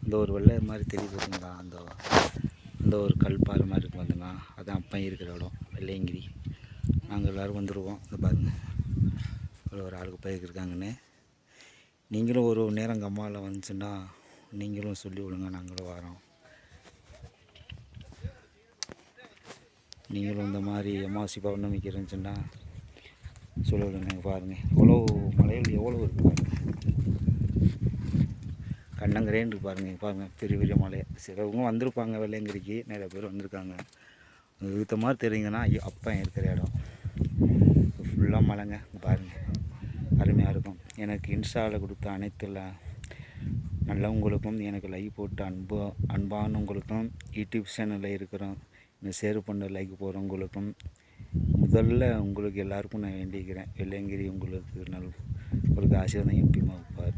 இந்த ஒரு வெள்ளை மாதிரி தெரியுது பார்த்தீங்களா, அந்த ஒரு கல்பாறை மாதிரி இருக்கும் பார்த்தீங்களா, அதுதான் அப்பன் இருக்கிற இடம் வெள்ளையங்கிரி. நாங்கள் எல்லோரும் வந்துடுவோம். இந்த பாருங்கள் ஒரு ஆளுக்கு போயிருக்காங்கன்னு. நீங்களும் ஒரு நேரம் கம்மாவில் வந்துச்சுன்னா நீங்களும் சொல்லி விடுங்க, நாங்களும் வரோம். நீங்களும் இந்த மாதிரி அமாவாசை பௌர்ணமிக்கு இருந்துச்சுன்னா சொல்லி விடுங்க. பாருங்கள் எவ்வளோ மலைகள் எவ்வளோ இருக்குது பாருங்கள். கண்ணங்கரேன்னு பாருங்கள். பாருங்கள் பெரிய பெரிய மலை. சிலவங்க வந்திருப்பாங்க வெள்ளையங்கிரிக்கு, நிறைய பேர் வந்திருக்காங்க. இழுத்த மாதிரி தெரியுங்கன்னா அப்போ இருக்கிற இடம் ஃபுல்லாக மலைங்க. பாருங்கள் அருமையாக இருக்கும். எனக்கு இன்ஸ்டாவில் கொடுத்த அனைத்துல நல்லவங்களுக்கும், எனக்கு லைக் போட்டு அன்பானவங்களுக்கும், யூடியூப் சேனலில் இருக்கிறோம் இந்த ஷேர் பண்ண லைக் போகிறவங்களுக்கும் முதல்ல உங்களுக்கு எல்லாருக்கும் நான் வேண்டிக்கிறேன். வெள்ளையங்கிரி உங்களுக்கு ஆசீர்வாதம் எப்பயுமா வைப்பார்.